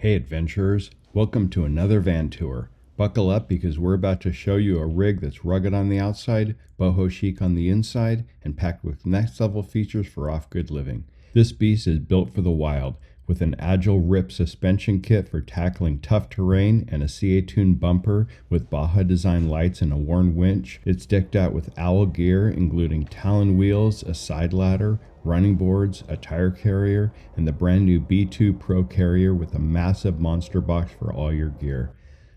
Hey adventurers, welcome to another van tour. Buckle up because we're about to show you a rig that's rugged on the outside, boho chic on the inside, and packed with next level features for off-grid living. This beast is built for the wild, with an agile rip suspension kit for tackling tough terrain and a CA-tuned bumper with Baja design lights and a worn winch. It's decked out with owl gear including Talon wheels, a side ladder, running boards, a tire carrier, and the brand new B2 Pro carrier with a massive monster box for all your gear.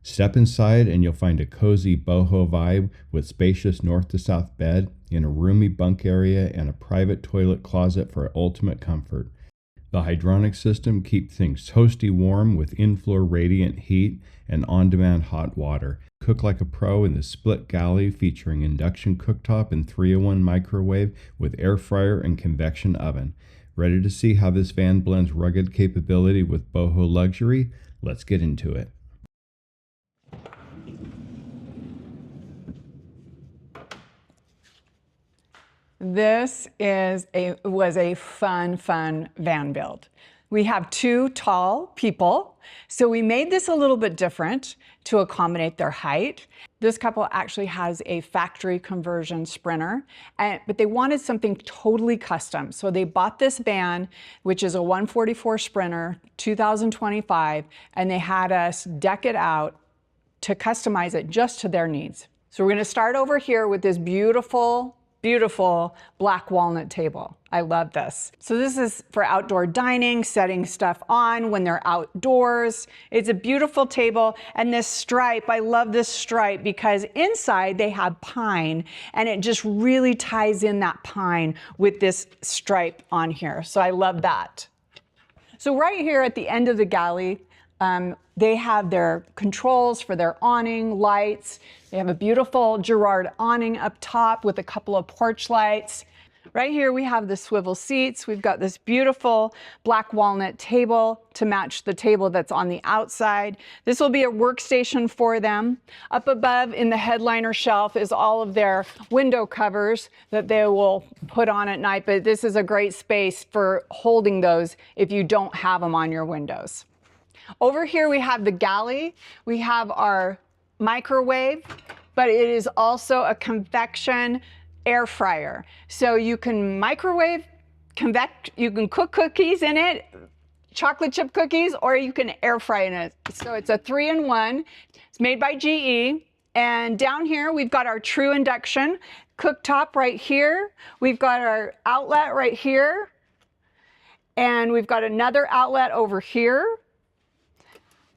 Step inside and you'll find a cozy boho vibe with spacious north to south bed, in a roomy bunk area, and a private toilet closet for ultimate comfort. The hydronic system keeps things toasty warm with in-floor radiant heat and on-demand hot water. Cook like a pro in the split galley featuring induction cooktop and 3-in-1 microwave with air fryer and convection oven. Ready to see how this van blends rugged capability with boho luxury? Let's get into it. This was a fun van build. We have two tall people, so we made this a little bit different to accommodate their height. This couple actually has a factory conversion Sprinter, but they wanted something totally custom. So they bought this van, which is a 144 Sprinter, 2025, and they had us deck it out to customize it just to their needs. So we're gonna start over here with this beautiful black walnut table. I love this. So this is for outdoor dining, setting stuff on when they're outdoors. It's a beautiful table. And this stripe, I love this stripe because inside they have pine and it just really ties in that pine with this stripe on here. So I love that. So right here at the end of the galley, they have their controls for their awning, lights. They have a beautiful Girard awning up top with a couple of porch lights. Right here we have the swivel seats. We've got this beautiful black walnut table to match the table that's on the outside. This will be a workstation for them. Up above in the headliner shelf is all of their window covers that they will put on at night, but this is a great space for holding those if you don't have them on your windows. Over here we have the galley. We have our microwave, but it is also a convection air fryer. So you can microwave, you can cook cookies in it, chocolate chip cookies, or you can air fry in it. So it's a 3-in-1. It's made by GE. And down here we've got our true induction cooktop right here. We've got our outlet right here. And we've got another outlet over here.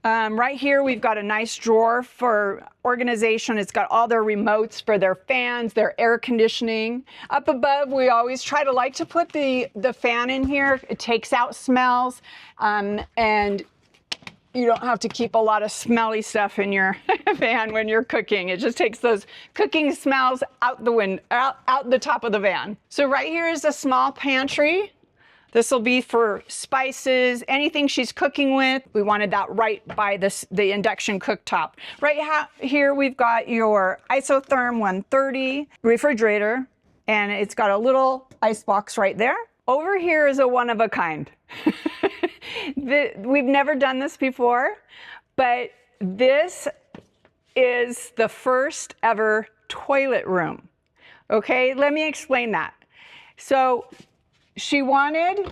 Right here, we've got a nice drawer for organization. It's got all their remotes for their fans, their air conditioning. Up above, we always like to put the fan in here. It takes out smells, and you don't have to keep a lot of smelly stuff in your van when you're cooking. It just takes those cooking smells out the top of the van. So right here is a small pantry. This will be for spices, anything she's cooking with. We wanted that right by the induction cooktop. Right here, we've got your isotherm 130 refrigerator, and it's got a little ice box right there. Over here is a one of a kind. We've never done this before, but this is the first ever toilet room. Okay, let me explain that. So, she wanted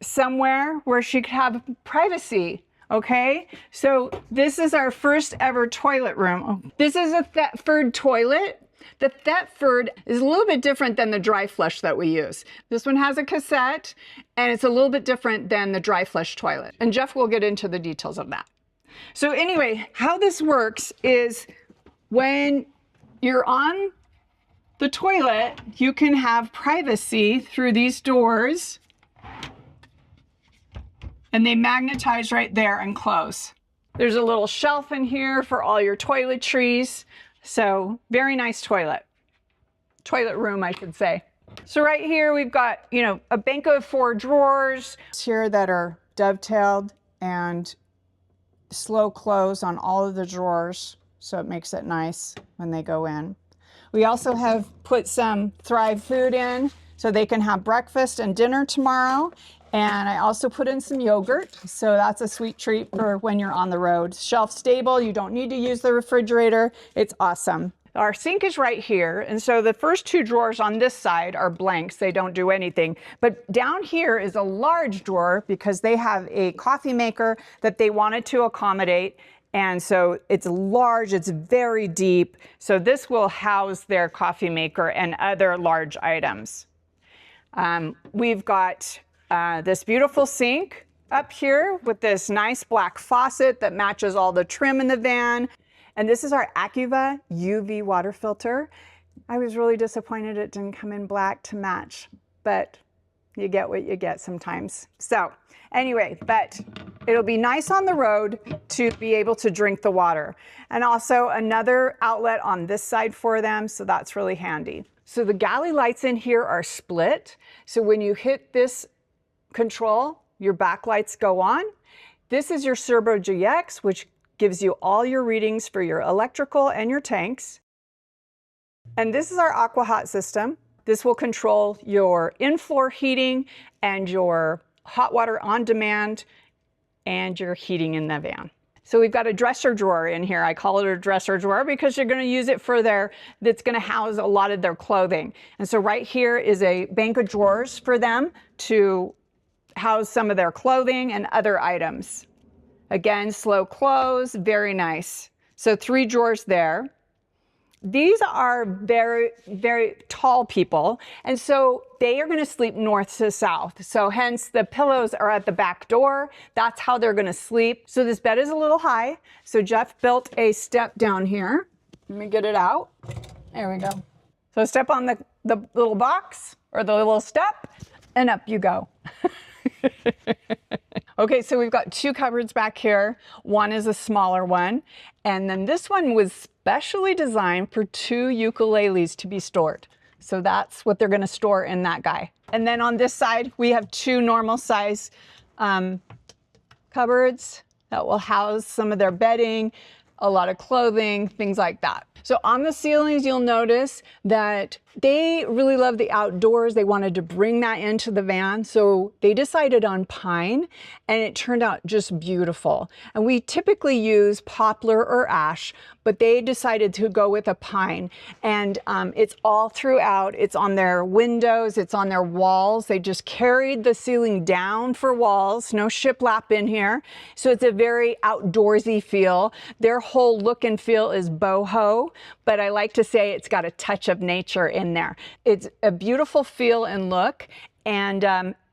somewhere where she could have privacy, okay? So this is our first ever toilet room. This is a Thetford toilet. The Thetford is a little bit different than the dry flush that we use. This one has a cassette, and it's a little bit different than the dry flush toilet. And Jeff will get into the details of that. So anyway, how this works is when you're on the toilet, you can have privacy through these doors, and they magnetize right there and close. There's a little shelf in here for all your toiletries. So very nice toilet room, I should say. So right here we've got, a bank of 4 drawers here that are dovetailed and slow close on all of the drawers. So it makes it nice when they go in. We also have put some Thrive food in so they can have breakfast and dinner tomorrow. And I also put in some yogurt, so that's a sweet treat for when you're on the road. Shelf stable, you don't need to use the refrigerator. It's awesome. Our sink is right here, and so the first two drawers on this side are blanks. They don't do anything. But down here is a large drawer because they have a coffee maker that they wanted to accommodate. And so it's large, it's very deep. So this will house their coffee maker and other large items. We've got this beautiful sink up here with this nice black faucet that matches all the trim in the van. And this is our Accuva UV water filter. I was really disappointed it didn't come in black to match, but you get what you get sometimes. So anyway, but it'll be nice on the road to be able to drink the water. And also another outlet on this side for them, so that's really handy. So the galley lights in here are split. So when you hit this control, your backlights go on. This is your Serbo GX, which gives you all your readings for your electrical and your tanks. And this is our AquaHot system. This will control your in-floor heating and your hot water on demand and your heating in the van. So we've got a dresser drawer in here. I call it a dresser drawer because you're going to use it for that's going to house a lot of their clothing. And so right here is a bank of drawers for them to house some of their clothing and other items. Again, slow close, very nice. So 3 drawers there. These are very, very tall people, and so they are going to sleep north to south. So hence the pillows are at the back door. That's how they're going to sleep. So this bed is a little high. So Jeff built a step down here. Let me get it out. There we go. So step on the little box or the little step, and up you go. Okay, so we've got 2 cupboards back here. One is a smaller one. And then this one was specially designed for 2 ukuleles to be stored. So that's what they're gonna store in that guy. And then on this side, we have 2 normal size cupboards that will house some of their bedding, a lot of clothing, things like that. So on the ceilings, you'll notice that they really love the outdoors. They wanted to bring that into the van. So they decided on pine, and it turned out just beautiful. And we typically use poplar or ash, but they decided to go with a pine. And it's all throughout. It's on their windows, it's on their walls. They just carried the ceiling down for walls, no shiplap in here. So it's a very outdoorsy feel. Their whole look and feel is boho, but I like to say it's got a touch of nature in there. It's a beautiful feel and look, and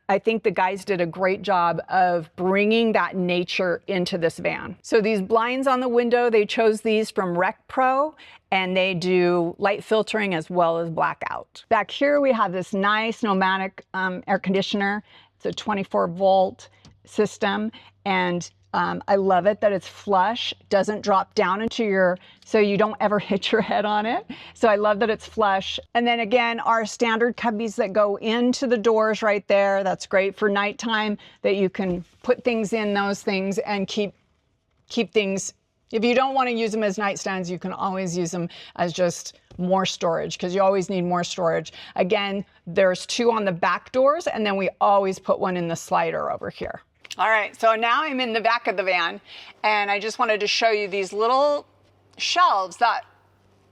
I think the guys did a great job of bringing that nature into this van. So these blinds on the window, they chose these from Rec Pro, and they do light filtering as well as blackout. Back here we have this nice pneumatic air conditioner. It's a 24-volt system, and I love it that it's flush, doesn't drop down into so you don't ever hit your head on it. So I love that it's flush. And then again, our standard cubbies that go into the doors right there. That's great for nighttime, that you can put things in those things and keep things. If you don't want to use them as nightstands, you can always use them as just more storage, because you always need more storage. Again, there's 2 on the back doors, and then we always put one in the slider over here. All right, so now I'm in the back of the van, and I just wanted to show you these little shelves that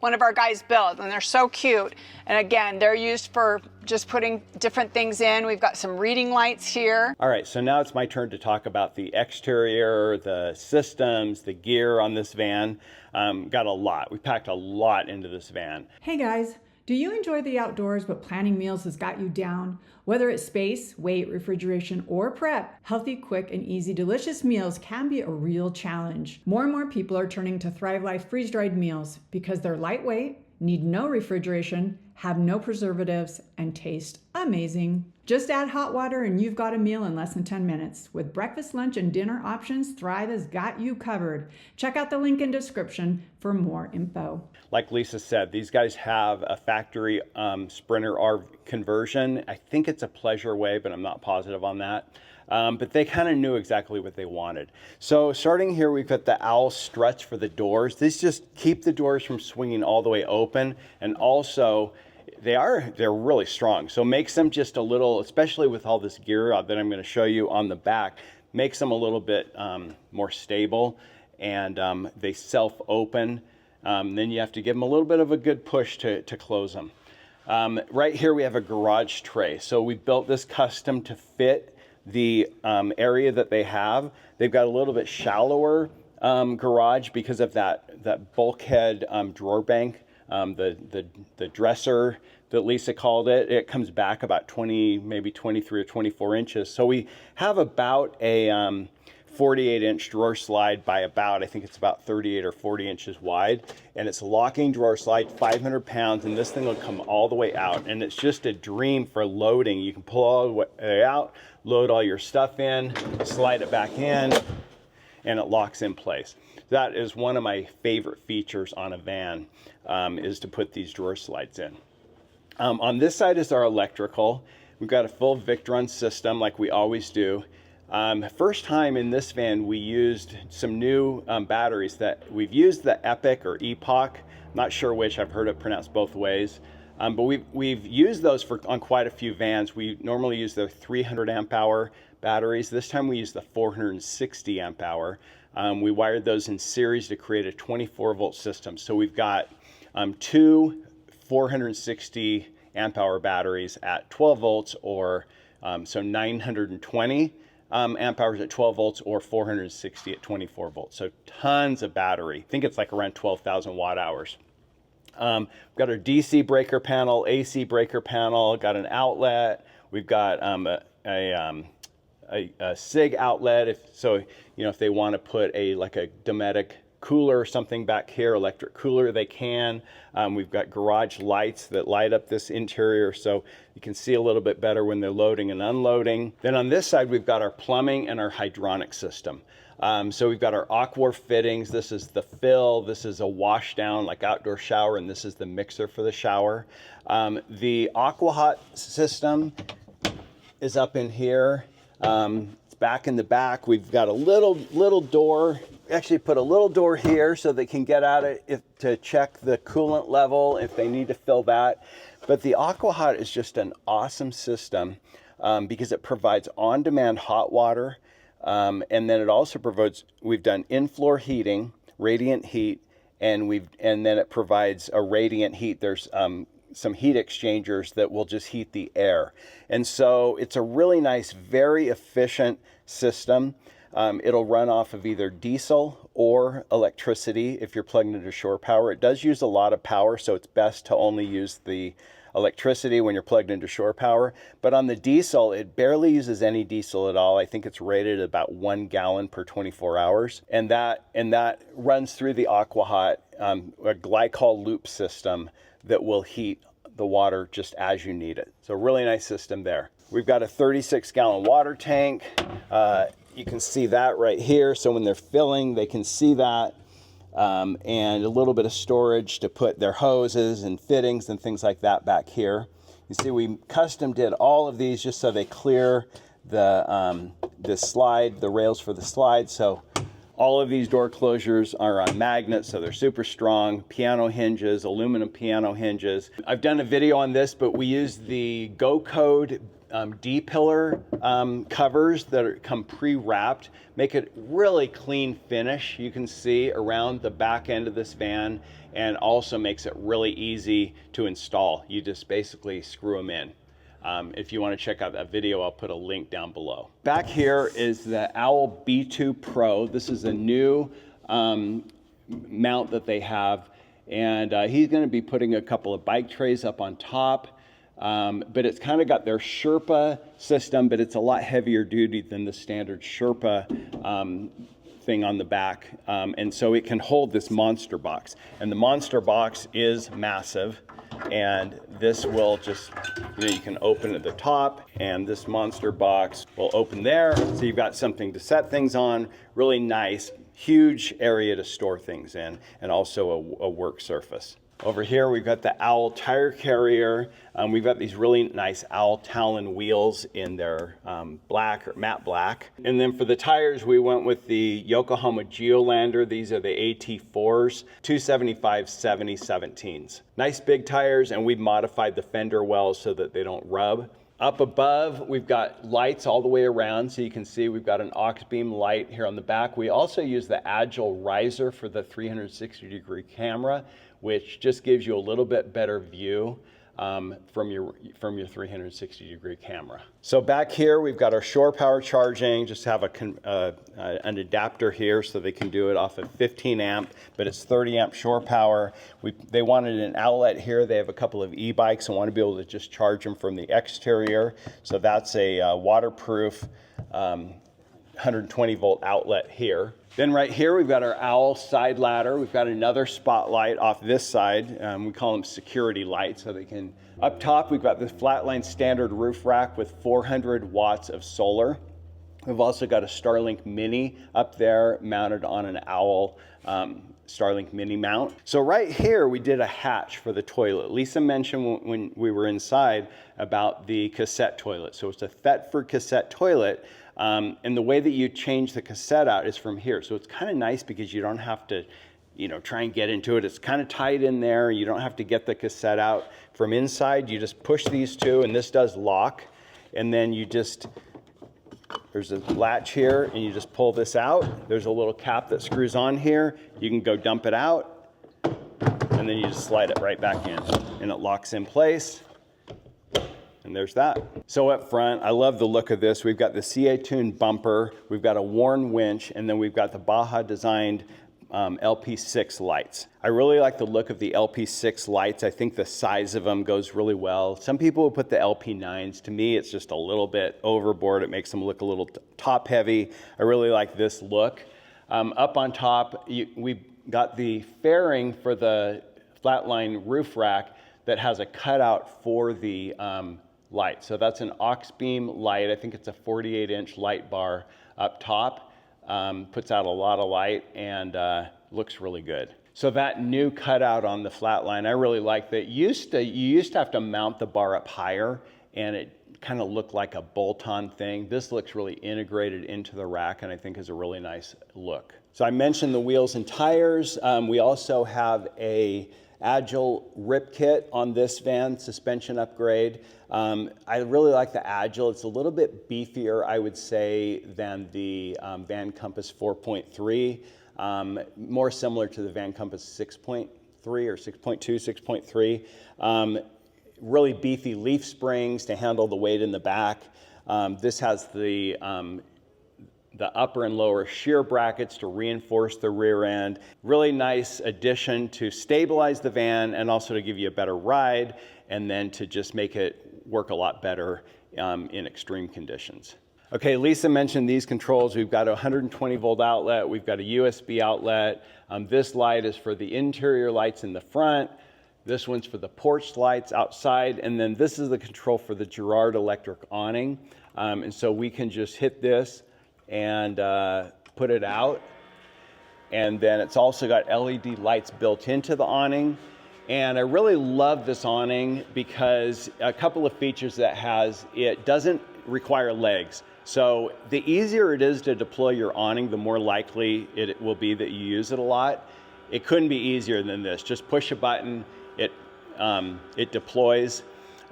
one of our guys built, and they're so cute. And again, they're used for just putting different things in. We've got some reading lights here. All right, so now it's my turn to talk about the exterior, the systems, the gear on this van. Got a lot. We packed a lot into this van. Hey guys, do you enjoy the outdoors but planning meals has got you down? Whether it's space, weight, refrigeration, or prep, healthy, quick, and easy, delicious meals can be a real challenge. More and more people are turning to Thrive Life freeze-dried meals because they're lightweight, need no refrigeration, have no preservatives, and taste amazing. Just add hot water and you've got a meal in less than 10 minutes. With breakfast, lunch, and dinner options, Thrive has got you covered. Check out the link in description for more info. Like Lisa said, these guys have a factory Sprinter R conversion. I think it's a Pleasure Way, but I'm not positive on that. But they kind of knew exactly what they wanted. So starting here, we've got the owl struts for the doors. These just keep the doors from swinging all the way open, and also they're really strong. So makes them just a little, especially with all this gear that I'm going to show you on the back, makes them a little bit more stable, and they self-open. Then you have to give them a little bit of a good push to close them. Right here we have a garage tray. So we built this custom to fit the area that they have. They've got a little bit shallower garage because of that bulkhead drawer bank. The dresser that Lisa called it, it comes back about 20, maybe 23 or 24 inches. So we have about a 48-inch drawer slide by about, I think it's about 38 or 40 inches wide. And it's a locking drawer slide, 500 pounds, and this thing will come all the way out. And it's just a dream for loading. You can pull all the way out, load all your stuff in, slide it back in, and it locks in place. That is one of my favorite features on a van, is to put these drawer slides in. On this side is our electrical. We've got a full Victron system like we always do. First time in this van we used some new batteries that we've used, the Epic or Epoch, not sure which, I've heard it pronounced both ways. But we've used those on quite a few vans. We normally use the 300 amp hour batteries. This time we used the 460 amp hour. We wired those in series to create a 24 volt system. So we've got two 460 amp hour batteries at 12 volts, or so 920 amp hours at 12 volts, or 460 at 24 volts. So tons of battery. I think it's like around 12,000 watt hours. We've got our DC breaker panel, AC breaker panel, got an outlet. We've got a SIG outlet. If they want to put like a Dometic cooler or something back here, electric cooler, they can. We've got garage lights that light up this interior so you can see a little bit better when they're loading and unloading. Then on this side, we've got our plumbing and our hydronic system. So we've got our Aqua fittings. This is the fill. This is a wash down, like outdoor shower, and this is the mixer for the shower. The Aqua Hot system is up in here. It's back in the back. We've got a little door. Actually put a little door here so they can get at it to check the coolant level if they need to fill that. But the Aqua Hot is just an awesome system because it provides on-demand hot water. And then it also provides, we've done in-floor heating, radiant heat, and then it provides a radiant heat. There's some heat exchangers that will just heat the air. And so it's a really nice, very efficient system. It'll run off of either diesel or electricity if you're plugged into shore power. It does use a lot of power, so it's best to only use the electricity when you're plugged into shore power. But on the diesel, it barely uses any diesel at all. I think it's rated about 1 gallon per 24 hours. And that runs through the Aqua Hot, a glycol loop system that will heat the water just as you need it. So really nice system there. We've got a 36-gallon water tank. You can see that right here. So when they're filling, they can see that. And a little bit of storage to put their hoses and fittings and things like that back here. You see, we custom did all of these just so they clear the slide, the rails for the slide. So all of these door closures are on magnets, so they're super strong. Piano hinges, aluminum piano hinges. I've done a video on this, but we use the Go Code D-pillar covers that come pre-wrapped, make it really clean finish, you can see around the back end of this van, and also makes it really easy to install. You just basically screw them in. If you want to check out that video, I'll put a link down below. Back here is the Owl B2 Pro. This is a new mount that they have, and he's going to be putting a couple of bike trays up on top. But it's kind of got their Sherpa system, but it's a lot heavier duty than the standard Sherpa thing on the back. And so it can hold this monster box. And the monster box is massive. And this will just, you can open at the top, and this monster box will open there. So you've got something to set things on, really nice, huge area to store things in, and also a work surface. Over here, we've got the Owl tire carrier. We've got these really nice Owl Talon wheels in their black or matte black. And then for the tires, we went with the Yokohama Geolander. These are the AT4s, 275/70/17s. Nice big tires, and we've modified the fender wells so that they don't rub. Up above, we've got lights all the way around, so you can see we've got an aux beam light here on the back. We also use the Agile riser for the 360-degree camera, which just gives you a little bit better view from your 360-degree camera. So back here, we've got our shore power charging. Just have an adapter here so they can do it off of 15 amp, but it's 30 amp shore power. They wanted an outlet here. They have a couple of e-bikes and want to be able to just charge them from the exterior. So that's a waterproof 120 volt outlet here. Then right here, we've got our Owl side ladder. We've got another spotlight off this side. We call them security lights, so they can. Up top, we've got this flatline standard roof rack with 400 watts of solar. We've also got a Starlink Mini up there mounted on an Owl Starlink Mini mount. So right here, we did a hatch for the toilet. Lisa mentioned when we were inside about the cassette toilet. So it's a Thetford cassette toilet. And the way that you change the cassette out is from here. So it's kind of nice because you don't have to, try and get into it. It's kind of tight in there. You don't have to get the cassette out from inside. You just push these two, and this does lock. And then there's a latch here, and you just pull this out. There's a little cap that screws on here. You can go dump it out, and then you just slide it right back in, and it locks in place. And there's that. So up front, I love the look of this. We've got the CA-tuned bumper, we've got a Warn winch, and then we've got the Baja designed LP6 lights. I really like the look of the LP6 lights. I think the size of them goes really well. Some people will put the LP9s. To me, it's just a little bit overboard. It makes them look a little top heavy. I really like this look. Up on top, we've got the fairing for the flatline roof rack that has a cutout for the light. So that's an aux beam light. I think it's a 48-inch light bar up top. Puts out a lot of light and looks really good. So that new cutout on the flatline, I really like that. You used to have to mount the bar up higher, and it kind of looked like a bolt-on thing. This looks really integrated into the rack, and I think is a really nice look. So I mentioned the wheels and tires. We also have a Agile rip kit on this van, suspension upgrade. I really like the Agile. It's a little bit beefier, I would say, than the Van Compass 4.3, more similar to the Van Compass 6.3 or 6.2, 6.3. Really beefy leaf springs to handle the weight in the back. This has the upper and lower shear brackets to reinforce the rear end. Really nice addition to stabilize the van and also to give you a better ride, and then to just make it work a lot better in extreme conditions. Okay, Lisa mentioned these controls. We've got a 120 volt outlet. We've got a USB outlet. This light is for the interior lights in the front. This one's for the porch lights outside. And then this is the control for the Girard electric awning. And so we can just hit this and put it out. And then it's also got LED lights built into the awning. And I really love this awning because a couple of features that has, it doesn't require legs. So the easier it is to deploy your awning, the more likely it will be that you use it a lot. It couldn't be easier than this. Just push a button, it deploys.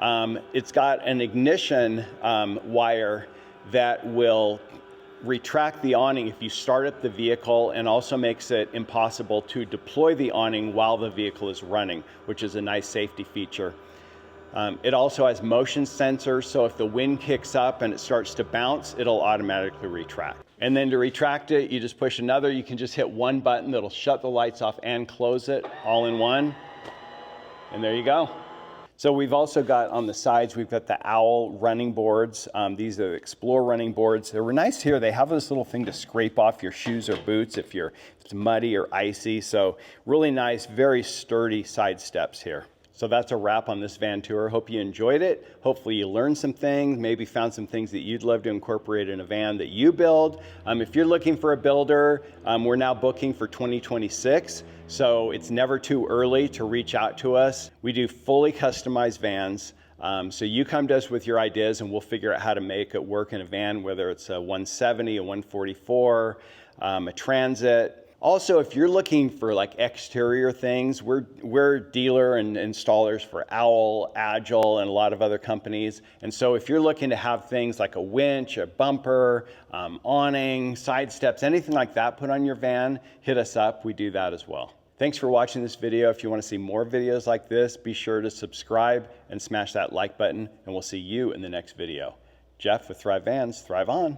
It's got an ignition wire that will retract the awning if you start up the vehicle, and also makes it impossible to deploy the awning while the vehicle is running, which is a nice safety feature. It also has motion sensors, so if the wind kicks up and it starts to bounce, it'll automatically retract. And then to retract it, you just push another. You can just hit one button that'll shut the lights off and close it all in one. And there you go. So we've also got on the sides, we've got the Owl running boards. These are the Explore running boards. They were nice here. They have this little thing to scrape off your shoes or boots if it's muddy or icy. So really nice, very sturdy side steps here. So that's a wrap on this van tour. Hope you enjoyed it. Hopefully you learned some things, maybe found some things that you'd love to incorporate in a van that you build. If you're looking for a builder, we're now booking for 2026. So it's never too early to reach out to us. We do fully customized vans. So you come to us with your ideas and we'll figure out how to make it work in a van, whether it's a 170, a 144, a Transit. Also, if you're looking for like exterior things, we're dealer and installers for Owl, Agile, and a lot of other companies. And so if you're looking to have things like a winch, a bumper, awning, side steps, anything like that put on your van, hit us up. We do that as well. Thanks for watching this video. If you want to see more videos like this, be sure to subscribe and smash that like button, and we'll see you in the next video. Jeff with Thrive Vans, thrive on.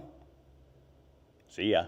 See ya.